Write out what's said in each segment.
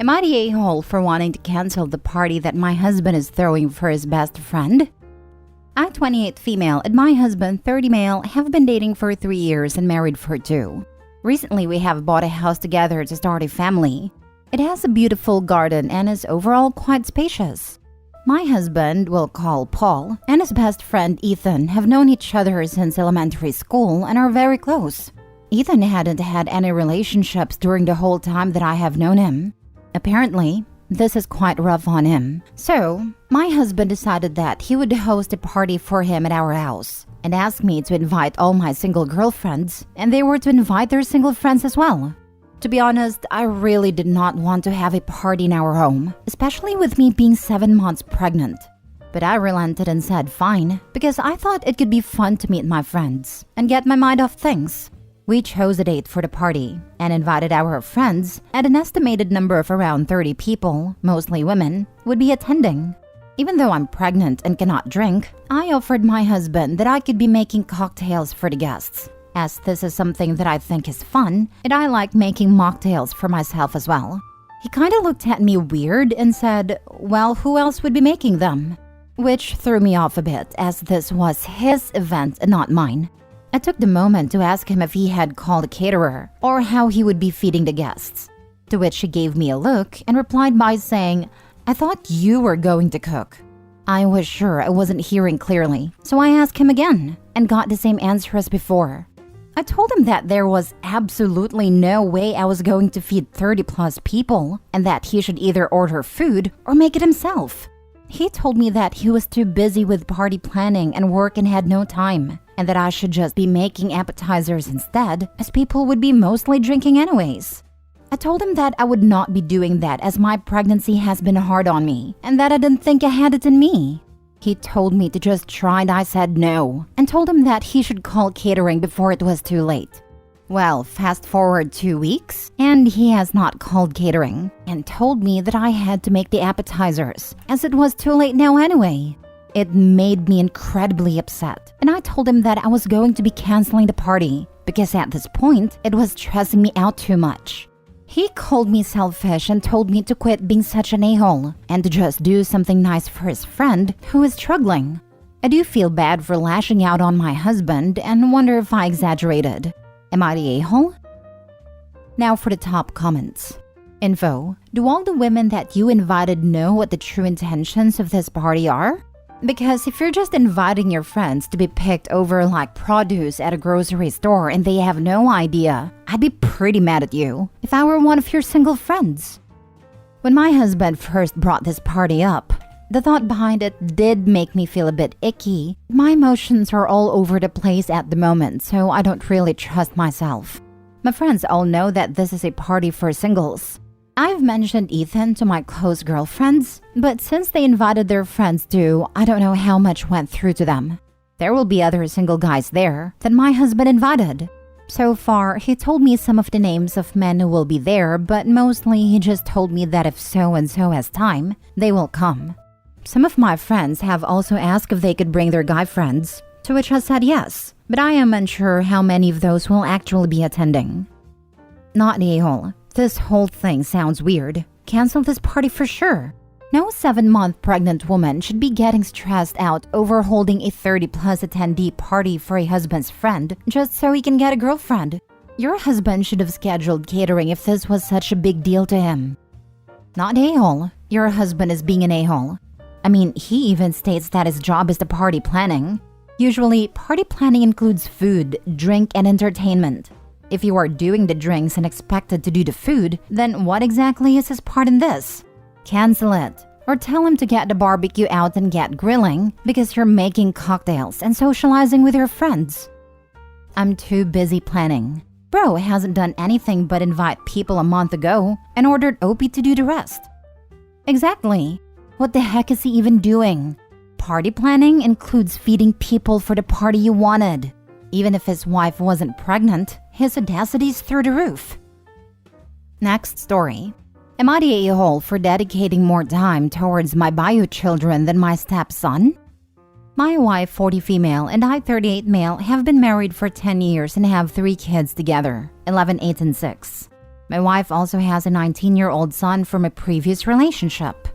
Am I the a-hole for wanting to cancel the party that my husband is throwing for his best friend? I, 28 female, and my husband, 30 male, have been dating for 3 years and married for 2. Recently, we have bought a house together to start a family. It has a beautiful garden and is overall quite spacious. My husband, we'll call Paul, and his best friend Ethan have known each other since elementary school and are very close. Ethan hadn't had any relationships during the whole time that I have known him. Apparently, this is quite rough on him. So, my husband decided that he would host a party for him at our house and asked me to invite all my single girlfriends, and they were to invite their single friends as well. To be honest, I really did not want to have a party in our home, especially with me being 7 months pregnant. But I relented and said fine, because I thought it could be fun to meet my friends and get my mind off things. We chose a date for the party and invited our friends, and an estimated number of around 30 people, mostly women, would be attending. Even though I'm pregnant and cannot drink, I offered my husband that I could be making cocktails for the guests, as this is something that I think is fun, and I like making mocktails for myself as well. He kinda looked at me weird and said, well, who else would be making them? Which threw me off a bit, as this was his event and not mine. I took the moment to ask him if he had called a caterer or how he would be feeding the guests, to which he gave me a look and replied by saying, I thought you were going to cook. I was sure I wasn't hearing clearly, so I asked him again and got the same answer as before. I told him that there was absolutely no way I was going to feed 30 plus people and that he should either order food or make it himself. He told me that he was too busy with party planning and work and had no time, and that I should just be making appetizers instead, as people would be mostly drinking anyways. I told him that I would not be doing that as my pregnancy has been hard on me, and that I didn't think I had it in me. He told me to just try and I said no, and told him that he should call catering before it was too late. Well, fast forward 2 weeks, and he has not called catering, and told me that I had to make the appetizers, as it was too late now anyway. It made me incredibly upset, and I told him that I was going to be canceling the party, because at this point, it was stressing me out too much. He called me selfish and told me to quit being such an a-hole, and to just do something nice for his friend who is struggling. I do feel bad for lashing out on my husband and wonder if I exaggerated. Am I the a-hole? Now for the top comments. Info: do all the women that you invited know what the true intentions of this party are? Because if you're just inviting your friends to be picked over like produce at a grocery store and they have no idea, I'd be pretty mad at you if I were one of your single friends. When my husband first brought this party up, the thought behind it did make me feel a bit icky. My emotions are all over the place at the moment, so I don't really trust myself. My friends all know that this is a party for singles. I've mentioned Ethan to my close girlfriends, but since they invited their friends too, I don't know how much went through to them. There will be other single guys there that my husband invited. So far, he told me some of the names of men who will be there, but mostly he just told me that if so-and-so has time, they will come. Some of my friends have also asked if they could bring their guy friends, to which I said yes, but I am unsure how many of those will actually be attending. Not the a-hole. This whole thing sounds weird. Cancel this party for sure. No 7-month pregnant woman should be getting stressed out over holding a 30-plus attendee party for a husband's friend just so he can get a girlfriend. Your husband should have scheduled catering if this was such a big deal to him. Not a-hole. Your husband is being an a-hole. I mean, he even states that his job is the party planning. Usually, party planning includes food, drink, and entertainment. If you are doing the drinks and expected to do the food, then what exactly is his part in this? Cancel it. Or tell him to get the barbecue out and get grilling because you're making cocktails and socializing with your friends. I'm too busy planning. Bro hasn't done anything but invite people a month ago and ordered Opie to do the rest. Exactly. What the heck is he even doing? Party planning includes feeding people for the party you wanted. Even if his wife wasn't pregnant, his audacity's through the roof. Next story. Am I the a-hole for dedicating more time towards my bio children than my stepson? My wife, 40 female, and I, 38 male, have been married for 10 years and have 3 kids together, 11, 8, and 6. My wife also has a 19-year-old son from a previous relationship.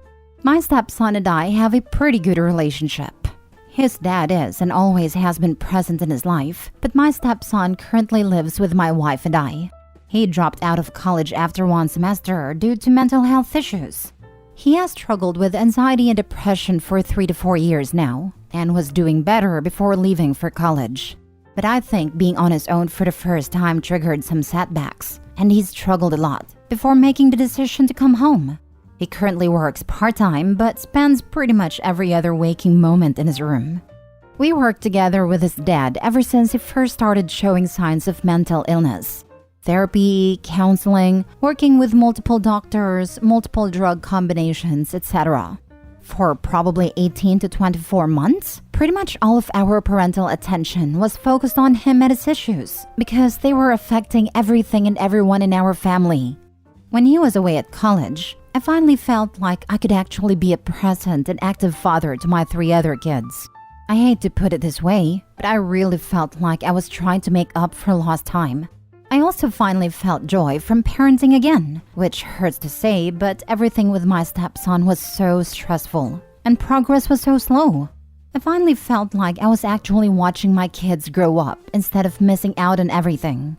My stepson and I have a pretty good relationship. His dad is and always has been present in his life, but my stepson currently lives with my wife and I. He dropped out of college after one semester due to mental health issues. He has struggled with anxiety and depression for 3 to 4 years now and was doing better before leaving for college. But I think being on his own for the first time triggered some setbacks, and he's struggled a lot before making the decision to come home. He currently works part-time but spends pretty much every other waking moment in his room. We worked together with his dad ever since he first started showing signs of mental illness. Therapy, counseling, working with multiple doctors, multiple drug combinations, etc. For probably 18 to 24 months, pretty much all of our parental attention was focused on him and his issues because they were affecting everything and everyone in our family. When he was away at college, I finally felt like I could actually be a present and active father to my 3 other kids. I hate to put it this way, but I really felt like I was trying to make up for lost time. I also finally felt joy from parenting again, which hurts to say, but everything with my stepson was so stressful, and progress was so slow. I finally felt like I was actually watching my kids grow up instead of missing out on everything.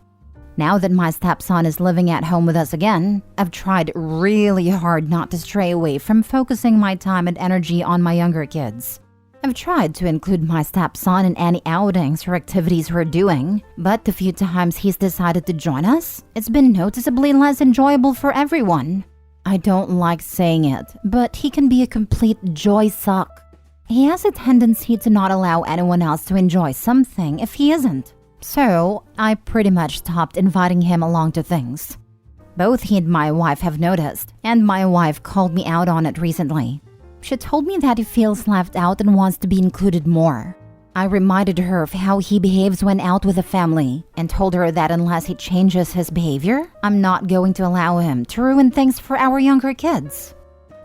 Now that my stepson is living at home with us again, I've tried really hard not to stray away from focusing my time and energy on my younger kids. I've tried to include my stepson in any outings or activities we're doing, but the few times he's decided to join us, it's been noticeably less enjoyable for everyone. I don't like saying it, but he can be a complete joy suck. He has a tendency to not allow anyone else to enjoy something if he isn't. So, I pretty much stopped inviting him along to things. Both he and my wife have noticed, and my wife called me out on it recently. She told me that he feels left out and wants to be included more. I reminded her of how he behaves when out with the family and told her that unless he changes his behavior, I'm not going to allow him to ruin things for our younger kids.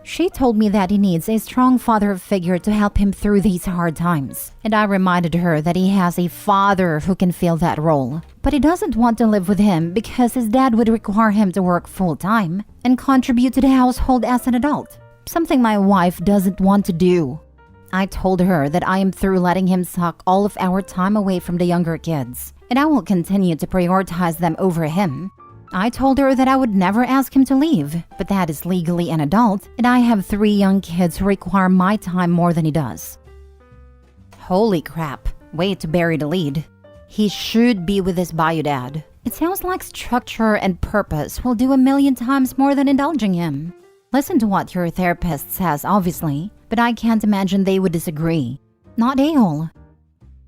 She told me that he needs a strong father figure to help him through these hard times, and I reminded her that he has a father who can fill that role, but he doesn't want to live with him because his dad would require him to work full-time and contribute to the household as an adult, something my wife doesn't want to do. I told her that I am through letting him suck all of our time away from the younger kids, and I will continue to prioritize them over him. I told her that I would never ask him to leave, but that is legally an adult, and I have 3 young kids who require my time more than he does. Holy crap, way to bury the lead. He should be with his bio dad. It sounds like structure and purpose will do a million times more than indulging him. Listen to what your therapist says, obviously, but I can't imagine they would disagree. Not a-hole.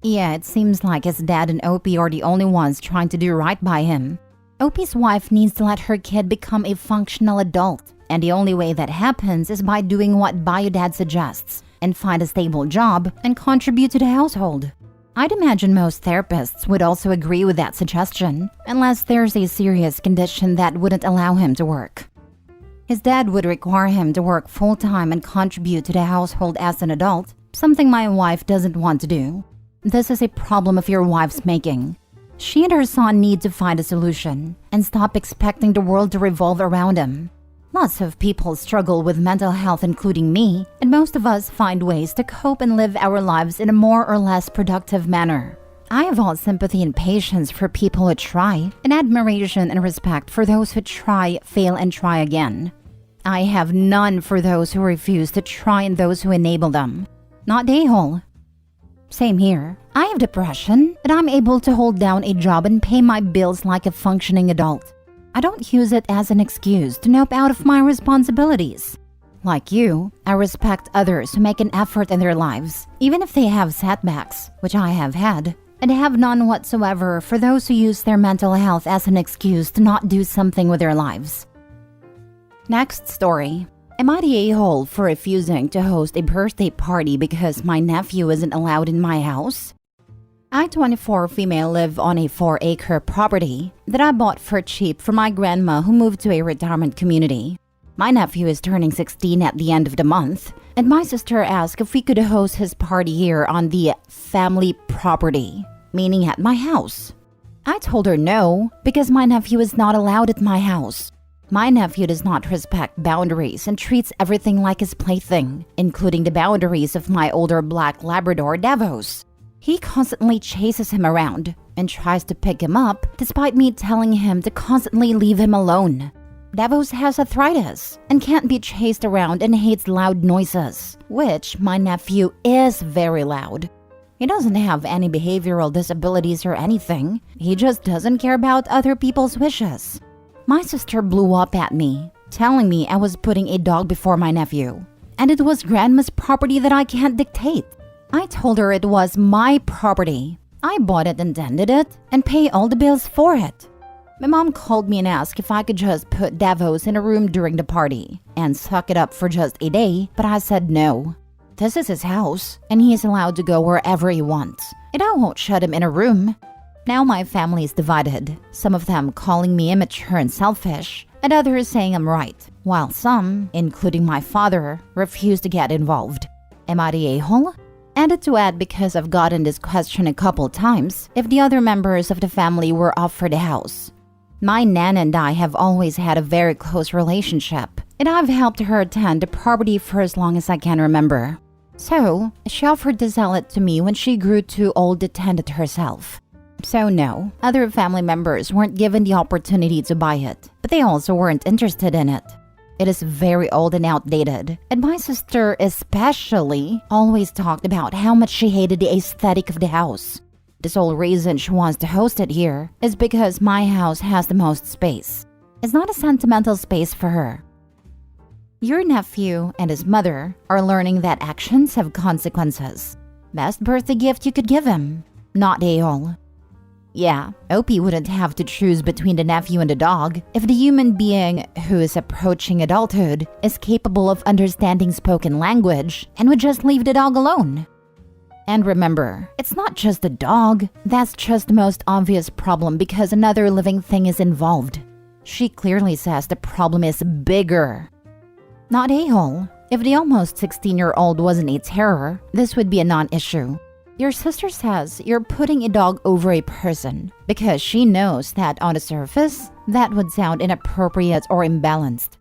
Yeah, it seems like his dad and Opie are the only ones trying to do right by him. Opie's wife needs to let her kid become a functional adult, and the only way that happens is by doing what bio dad suggests and find a stable job and contribute to the household. I'd imagine most therapists would also agree with that suggestion, unless there's a serious condition that wouldn't allow him to work. His dad would require him to work full-time and contribute to the household as an adult, something my wife doesn't want to do. This is a problem of your wife's making. She and her son need to find a solution and stop expecting the world to revolve around him. Lots of people struggle with mental health, including me, and most of us find ways to cope and live our lives in a more or less productive manner. I have all sympathy and patience for people who try, and admiration and respect for those who try, fail, and try again. I have none for those who refuse to try and those who enable them. Not a-hole. Same here. I have depression, but I'm able to hold down a job and pay my bills like a functioning adult. I don't use it as an excuse to nope out of my responsibilities. Like you, I respect others who make an effort in their lives, even if they have setbacks, which I have had, and have none whatsoever for those who use their mental health as an excuse to not do something with their lives. Next story. Am I the a-hole for refusing to host a birthday party because my nephew isn't allowed in my house? I, 24 female, live on a 4-acre property that I bought for cheap from my grandma who moved to a retirement community. My nephew is turning 16 at the end of the month, and my sister asked if we could host his party here on the family property, meaning at my house. I told her no, because my nephew is not allowed at my house. My nephew does not respect boundaries and treats everything like his plaything, including the boundaries of my older black Labrador Davos. He constantly chases him around and tries to pick him up despite me telling him to constantly leave him alone. Davos has arthritis and can't be chased around and hates loud noises, which my nephew is very loud. He doesn't have any behavioral disabilities or anything. He just doesn't care about other people's wishes. My sister blew up at me, telling me I was putting a dog before my nephew, and it was grandma's property that I can't dictate. I told her it was my property. I bought it and tended it and pay all the bills for it. My mom called me and asked if I could just put Davos in a room during the party and suck it up for just a day, but I said no. This is his house, and he is allowed to go wherever he wants, and I won't shut him in a room. Now my family is divided, some of them calling me immature and selfish, and others saying I'm right, while some, including my father, refuse to get involved. Am I the a-hole? And to add, because I've gotten this question a couple times, if the other members of the family were up for the house. My Nan and I have always had a very close relationship, and I've helped her tend the property for as long as I can remember. So, she offered to sell it to me when she grew too old to tend it herself. So no, other family members weren't given the opportunity to buy it, but they also weren't interested in it. It is very old and outdated, and my sister especially always talked about how much she hated the aesthetic of the house. The sole reason she wants to host it here is because my house has the most space. It's not a sentimental space for her. Your nephew and his mother are learning that actions have consequences. Best birthday gift you could give him. Not a-hole. Yeah, Opie wouldn't have to choose between the nephew and the dog if the human being who is approaching adulthood is capable of understanding spoken language and would just leave the dog alone. And remember, it's not just the dog. That's just the most obvious problem because another living thing is involved. She clearly says the problem is bigger. Not a-hole. If the almost 16-year-old wasn't a terror, this would be a non-issue. Your sister says you're putting a dog over a person because she knows that on the surface, that would sound inappropriate or imbalanced.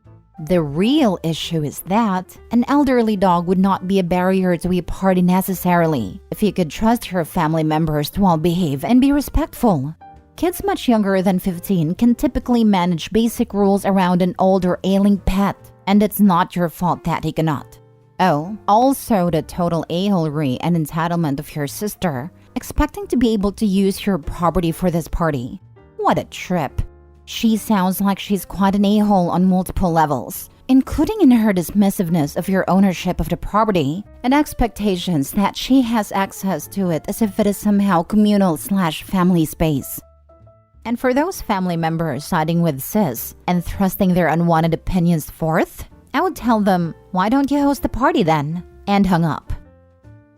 The real issue is that an elderly dog would not be a barrier to a party necessarily if you could trust your family members to all behave and be respectful. Kids much younger than 15 can typically manage basic rules around an old or ailing pet, and it's not your fault that he cannot. Oh, also the total a-holery and entitlement of your sister, expecting to be able to use your property for this party. What a trip. She sounds like she's quite an a-hole on multiple levels, including in her dismissiveness of your ownership of the property and expectations that she has access to it as if it is somehow communal/family space. And for those family members siding with sis and thrusting their unwanted opinions forth, I would tell them, why don't you host the party then? And hung up.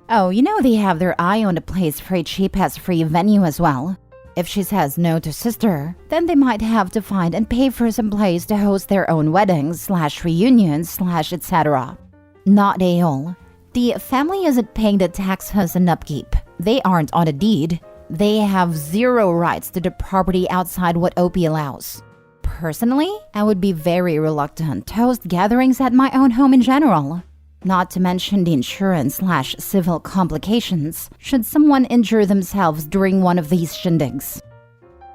Oh, you know they have their eye on the place for a cheap-as-free venue as well. If she says no to sister, then they might have to find and pay for some place to host their own weddings/reunions/etc. Not a-hole. The family isn't paying the taxes and upkeep. They aren't on a deed. They have zero rights to the property outside what OP allows. Personally, I would be very reluctant to host gatherings at my own home in general. Not to mention the insurance/civil complications should someone injure themselves during one of these shindigs.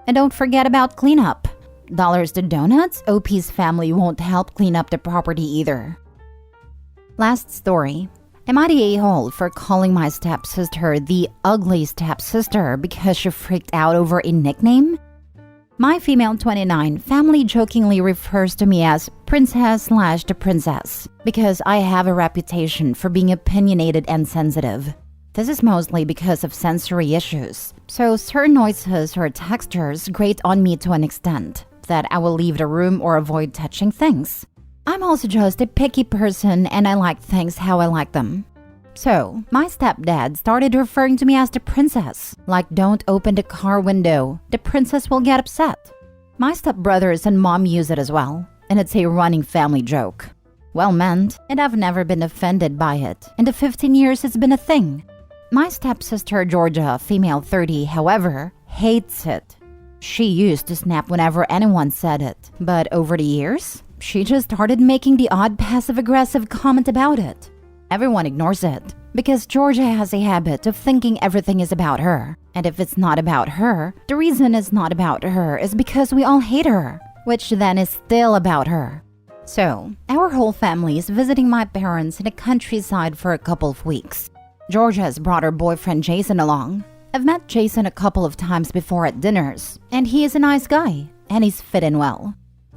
And don't forget about cleanup. Dollars to donuts, OP's family won't help clean up the property either. Last story. Am I the a-hole for calling my stepsister the ugly stepsister because she freaked out over a nickname? My female 29 family jokingly refers to me as princess/the princess because I have a reputation for being opinionated and sensitive. This is mostly because of sensory issues, so certain noises or textures grate on me to an extent that I will leave the room or avoid touching things. I'm also just a picky person and I like things how I like them. So, my stepdad started referring to me as the princess, like don't open the car window, the princess will get upset. My stepbrothers and mom use it as well, and it's a running family joke. Well meant, and I've never been offended by it. In the 15 years it's been a thing. My stepsister Georgia, female 30, however, hates it. She used to snap whenever anyone said it, but over the years, she just started making the odd passive-aggressive comment about it. Everyone ignores it because Georgia has a habit of thinking everything is about her. And if it's not about her, the reason it's not about her is because we all hate her, which then is still about her. So, our whole family is visiting my parents in the countryside for a couple of weeks. Georgia has brought her boyfriend Jason along. I've met Jason a couple of times before at dinners, and he is a nice guy, and he's fit in well.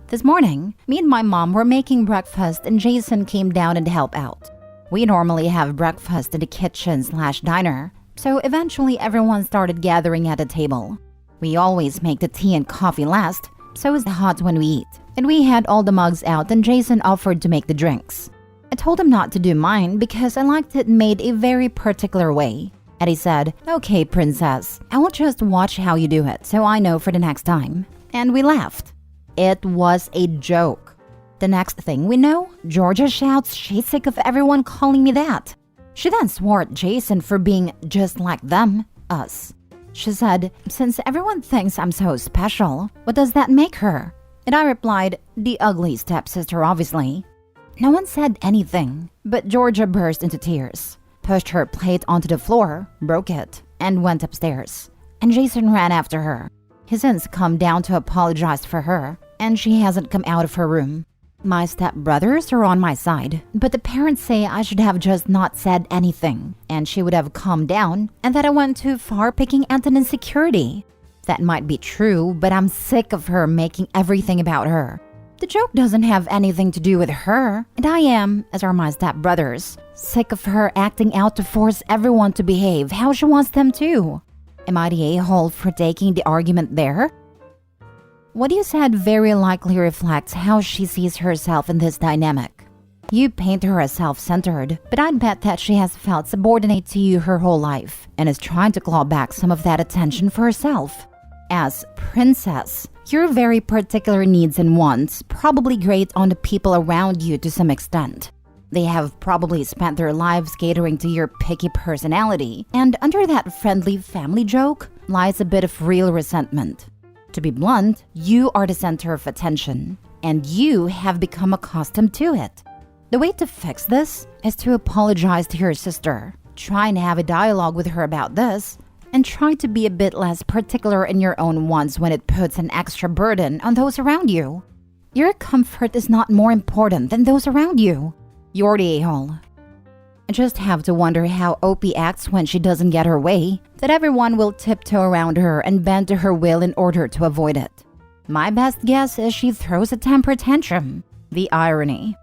This morning, me and my mom were making breakfast and Jason came down and helped out. We normally have breakfast in the kitchen/diner, so eventually everyone started gathering at the table. We always make the tea and coffee last, so it's hot when we eat. And we had all the mugs out and Jason offered to make the drinks. I told him not to do mine because I liked it made a very particular way. And he said, "Okay, princess, I will just watch how you do it so I know for the next time." And we laughed. It was a joke. The next thing we know, Georgia shouts she's sick of everyone calling me that. She then swore at Jason for being just like them, us. She said, "Since everyone thinks I'm so special, what does that make her?" And I replied, "The ugly stepsister, obviously." No one said anything, but Georgia burst into tears, pushed her plate onto the floor, broke it, and went upstairs. And Jason ran after her. He since come down to apologize for her, and she hasn't come out of her room. My stepbrothers are on my side, but the parents say I should have just not said anything, and she would have calmed down, and that I went too far picking at an insecurity. That might be true, but I'm sick of her making everything about her. The joke doesn't have anything to do with her, and I am, as are my stepbrothers, sick of her acting out to force everyone to behave how she wants them to. Am I the a-hole for taking the argument there? What you said very likely reflects how she sees herself in this dynamic. You paint her as self-centered, but I'd bet that she has felt subordinate to you her whole life and is trying to claw back some of that attention for herself. As princess, your very particular needs and wants probably grate on the people around you to some extent. They have probably spent their lives catering to your picky personality, and under that friendly family joke lies a bit of real resentment. To be blunt, you are the center of attention, and you have become accustomed to it. The way to fix this is to apologize to your sister, try and have a dialogue with her about this, and try to be a bit less particular in your own wants when it puts an extra burden on those around you. Your comfort is not more important than those around you. You're the a-hole. I just have to wonder how Opie acts when she doesn't get her way, that everyone will tiptoe around her and bend to her will in order to avoid it. My best guess is she throws a temper tantrum. The irony.